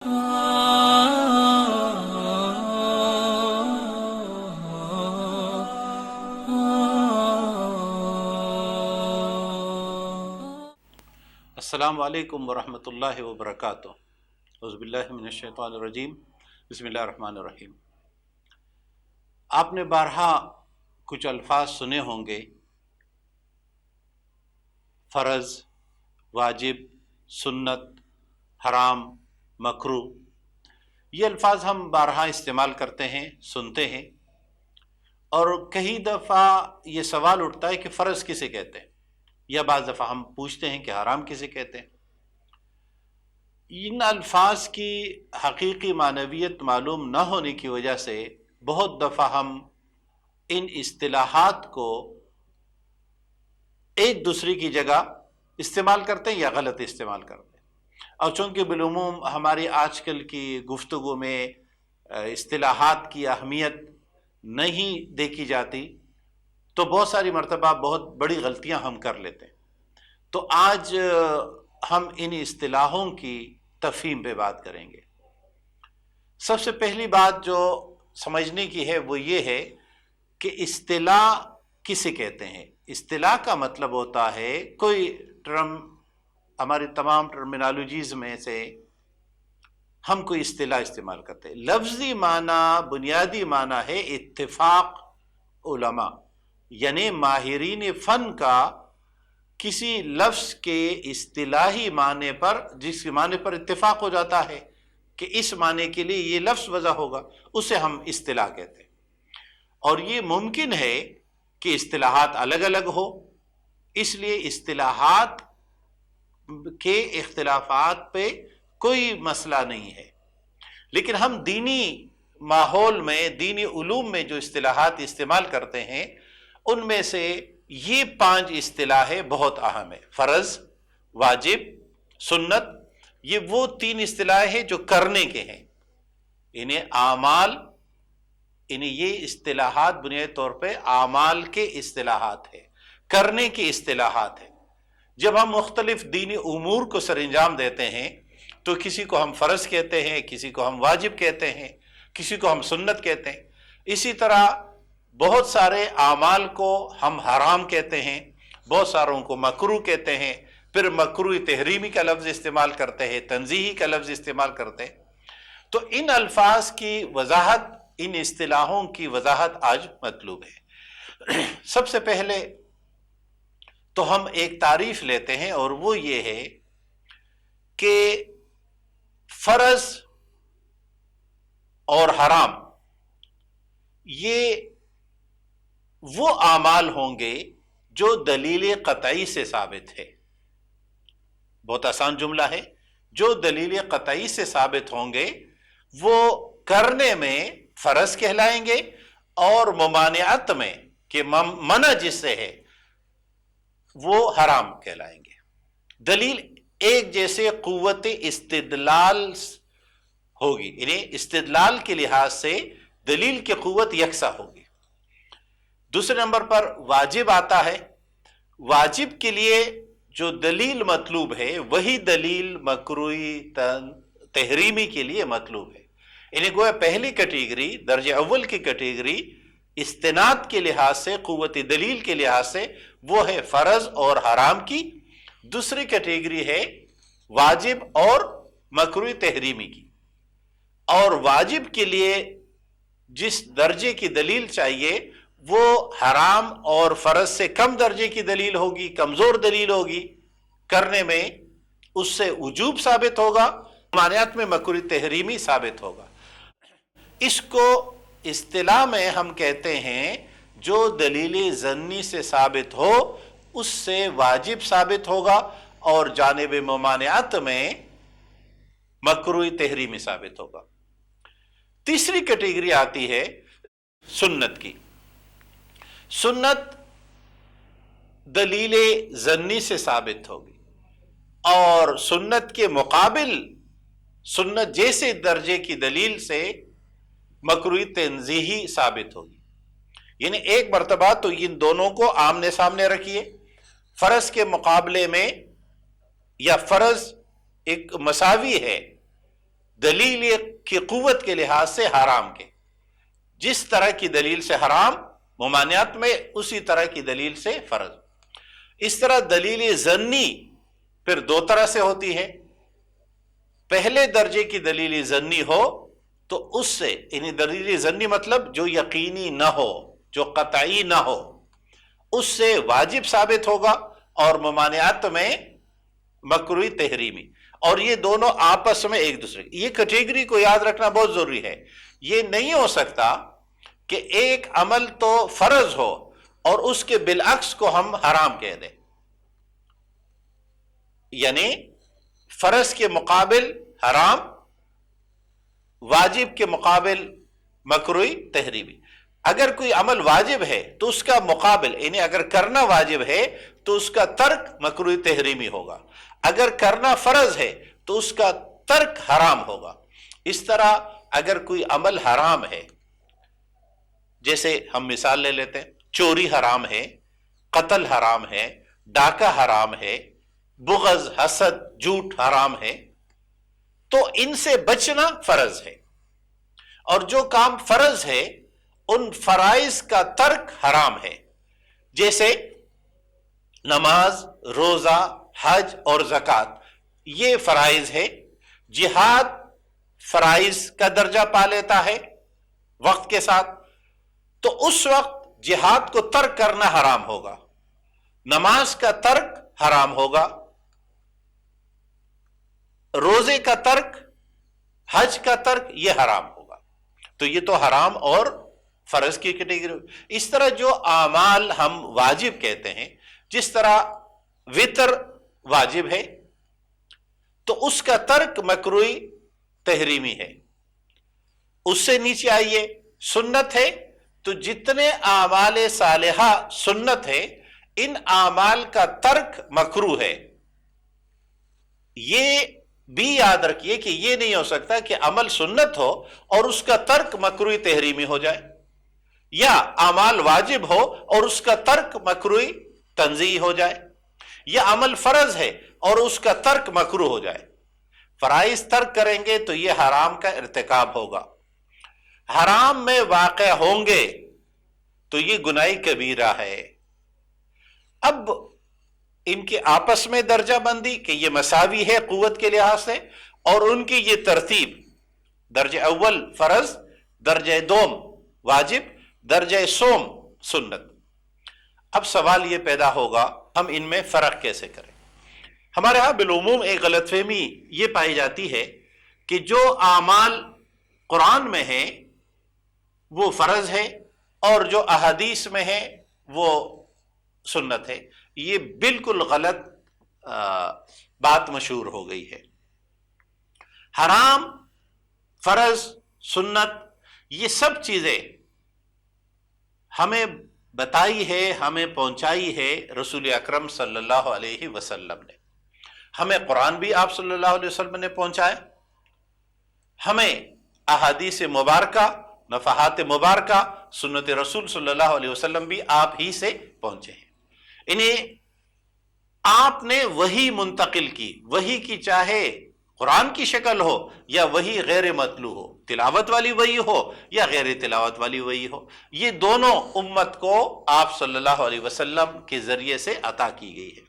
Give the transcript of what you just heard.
السلام علیکم ورحمۃ اللہ وبرکاتہ۔ اعوذ باللہ من الشیطان الرجیم، بسم اللہ الرحمن الرحیم۔ آپ نے بارہا کچھ الفاظ سنے ہوں گے: فرض، واجب، سنت، حرام، مکروہ۔ یہ الفاظ ہم بارہا استعمال کرتے ہیں، سنتے ہیں، اور کئی دفعہ یہ سوال اٹھتا ہے کہ فرض کسے کہتے ہیں، یا بعض دفعہ ہم پوچھتے ہیں کہ حرام کسے کہتے ہیں۔ ان الفاظ کی حقیقی معنویت معلوم نہ ہونے کی وجہ سے بہت دفعہ ہم ان اصطلاحات کو ایک دوسرے کی جگہ استعمال کرتے ہیں یا غلط استعمال کرتے ہیں، اور چونکہ بالعموم ہماری آج کل کی گفتگو میں اصطلاحات کی اہمیت نہیں دیکھی جاتی، تو بہت ساری مرتبہ بہت بڑی غلطیاں ہم کر لیتے ہیں۔ تو آج ہم ان اصطلاحوں کی تفہیم پہ بات کریں گے۔ سب سے پہلی بات جو سمجھنے کی ہے وہ یہ ہے کہ اصطلاح کسے کہتے ہیں۔ اصطلاح کا مطلب ہوتا ہے کوئی ٹرم، ہماری تمام ٹرمینالوجیز میں سے ہم کوئی اصطلاح استعمال کرتے ہیں۔ لفظی معنی، بنیادی معنی ہے اتفاق علماء، یعنی ماہرین فن کا کسی لفظ کے اصطلاحی معنی پر، جس کے معنی پر اتفاق ہو جاتا ہے کہ اس معنی کے لیے یہ لفظ وضع ہوگا، اسے ہم اصطلاح کہتے ہیں۔ اور یہ ممکن ہے کہ اصطلاحات الگ الگ ہو، اس لیے اصطلاحات کے اختلافات پہ کوئی مسئلہ نہیں ہے، لیکن ہم دینی ماحول میں، دینی علوم میں جو اصطلاحات استعمال کرتے ہیں ان میں سے یہ 5 اصطلاحیں بہت اہم ہیں۔ فرض، واجب، سنت، یہ وہ 3 اصطلاحیں ہیں جو کرنے کے ہیں، انہیں اعمال، انہیں یہ اصطلاحات بنیادی طور پہ اعمال کے اصطلاحات ہیں، کرنے کی اصطلاحات ہیں۔ جب ہم مختلف دینی امور کو سر انجام دیتے ہیں تو کسی کو ہم فرض کہتے ہیں، کسی کو ہم واجب کہتے ہیں، کسی کو ہم سنت کہتے ہیں۔ اسی طرح بہت سارے اعمال کو ہم حرام کہتے ہیں، بہت ساروں کو مکروہ کہتے ہیں، پھر مکروہ تحریمی کا لفظ استعمال کرتے ہیں، تنزیہی کا لفظ استعمال کرتے ہیں۔ تو ان الفاظ کی وضاحت، ان اصطلاحوں کی وضاحت آج مطلوب ہے۔ سب سے پہلے تو ہم ایک تعریف لیتے ہیں، اور وہ یہ ہے کہ فرض اور حرام یہ وہ اعمال ہوں گے جو دلیل قطعی سے ثابت ہے۔ بہت آسان جملہ ہے، جو دلیل قطعی سے ثابت ہوں گے وہ کرنے میں فرض کہلائیں گے، اور ممانعت میں کہ منع جس سے ہے وہ حرام کہلائیں گے۔ دلیل ایک جیسے قوت استدلال ہوگی، یعنی استدلال کے لحاظ سے دلیل کی قوت یکساں ہوگی۔ دوسرے نمبر پر واجب آتا ہے۔ واجب کے لیے جو دلیل مطلوب ہے وہی دلیل مکروہی تحریمی کے لیے مطلوب ہے، یعنی گویا پہلی کیٹیگری، درجہ اول کی کیٹیگری استناد کے لحاظ سے، قوت دلیل کے لحاظ سے وہ ہے فرض اور حرام کی۔ دوسری کیٹیگری ہے واجب اور مکروہ تحریمی کی۔ اور واجب کے لیے جس درجے کی دلیل چاہیے وہ حرام اور فرض سے کم درجے کی دلیل ہوگی، کمزور دلیل ہوگی، کرنے میں اس سے وجوب ثابت ہوگا، ممانعت میں مکروہ تحریمی ثابت ہوگا۔ اس کو اصطلاح میں ہم کہتے ہیں جو دلیل ظنی سے ثابت ہو اس سے واجب ثابت ہوگا، اور جانب ممانعت میں مکروہ تحریمی ثابت ہوگا۔ تیسری کیٹیگری آتی ہے سنت کی۔ سنت دلیل ظنی سے ثابت ہوگی، اور سنت کے مقابل، سنت جیسے درجے کی دلیل سے مکروہ تنزیہی ثابت ہوگی۔ یعنی ایک مرتبہ تو ان دونوں کو آمنے سامنے رکھیے، فرض کے مقابلے میں، یا فرض ایک مساوی ہے دلیل کی قوت کے لحاظ سے حرام کے، جس طرح کی دلیل سے حرام ممانعت میں، اسی طرح کی دلیل سے فرض۔ اس طرح دلیل ظنی پھر دو طرح سے ہوتی ہے۔ پہلے درجے کی دلیل ظنی ہو تو اس سے، یعنی دلیل ظنی مطلب جو یقینی نہ ہو، جو قطعی نہ ہو، اس سے واجب ثابت ہوگا، اور ممانعت میں مکروہ تحریمی، اور یہ دونوں آپس میں ایک دوسرے، یہ کیٹیگری کو یاد رکھنا بہت ضروری ہے۔ یہ نہیں ہو سکتا کہ ایک عمل تو فرض ہو اور اس کے بالعکس کو ہم حرام کہہ دیں، یعنی فرض کے مقابل حرام، واجب کے مقابل مکروہ تحریمی۔ اگر کوئی عمل واجب ہے تو اس کا مقابل، یعنی اگر کرنا واجب ہے تو اس کا ترک مکروہ تحریمی ہوگا، اگر کرنا فرض ہے تو اس کا ترک حرام ہوگا۔ اس طرح اگر کوئی عمل حرام ہے، جیسے ہم مثال لے لیتے ہیں، چوری حرام ہے، قتل حرام ہے، ڈاکہ حرام ہے، بغض، حسد، جھوٹ حرام ہے، تو ان سے بچنا فرض ہے، اور جو کام فرض ہے ان فرائض کا ترک حرام ہے، جیسے نماز، روزہ، حج اور زکوٰۃ، یہ فرائض ہے۔ جہاد فرائض کا درجہ پا لیتا ہے وقت کے ساتھ، تو اس وقت جہاد کو ترک کرنا حرام ہوگا، نماز کا ترک حرام ہوگا، روزے کا ترک، حج کا ترک، یہ حرام ہوگا۔ تو یہ تو حرام اور فرض کی کیٹیگری۔ اس طرح جو اعمال ہم واجب کہتے ہیں، جس طرح وطر واجب ہے تو اس کا ترک مکروہ تحریمی ہے۔ اس سے نیچے آئیے، سنت ہے، تو جتنے اعمال صالحہ سنت ہے، ان اعمال کا ترک مکروہ ہے۔ یہ بھی یاد رکھیے کہ یہ نہیں ہو سکتا کہ عمل سنت ہو اور اس کا ترک مکروہ تحریمی ہو جائے، یا اعمال واجب ہو اور اس کا ترک مکروہ تنزیہی ہو جائے، یا عمل فرض ہے اور اس کا ترک مکروہ ہو جائے۔ فرائض ترک کریں گے تو یہ حرام کا ارتکاب ہوگا، حرام میں واقع ہوں گے تو یہ گناہ کبیرہ ہے۔ اب ان کے آپس میں درجہ بندی کہ یہ مساوی ہے قوت کے لحاظ سے، اور ان کی یہ ترتیب، درجہ اول فرض، درجہ دوم واجب، درجہ سوم سنت۔ اب سوال یہ پیدا ہوگا ہم ان میں فرق کیسے کریں؟ ہمارے ہاں بالعموم ایک غلط فہمی یہ پائی جاتی ہے کہ جو اعمال قرآن میں ہیں وہ فرض ہے اور جو احادیث میں ہیں وہ سنت ہے۔ یہ بالکل غلط بات مشہور ہو گئی ہے۔ حرام، فرض، سنت، یہ سب چیزیں ہمیں بتائی ہے، ہمیں پہنچائی ہے رسول اکرم صلی اللہ علیہ وسلم نے۔ ہمیں قرآن بھی آپ صلی اللہ علیہ وسلم نے پہنچایا، ہمیں احادیث مبارکہ، نفحات مبارکہ، سنت رسول صلی اللہ علیہ وسلم بھی آپ ہی سے پہنچے ہیں۔ انہیں آپ نے وحی منتقل کی، وحی کی چاہے قرآن کی شکل ہو یا وحی غیر متلو ہو، تلاوت والی وحی ہو یا غیر تلاوت والی وحی ہو، یہ دونوں امت کو آپ صلی اللہ علیہ وسلم کے ذریعے سے عطا کی گئی ہے۔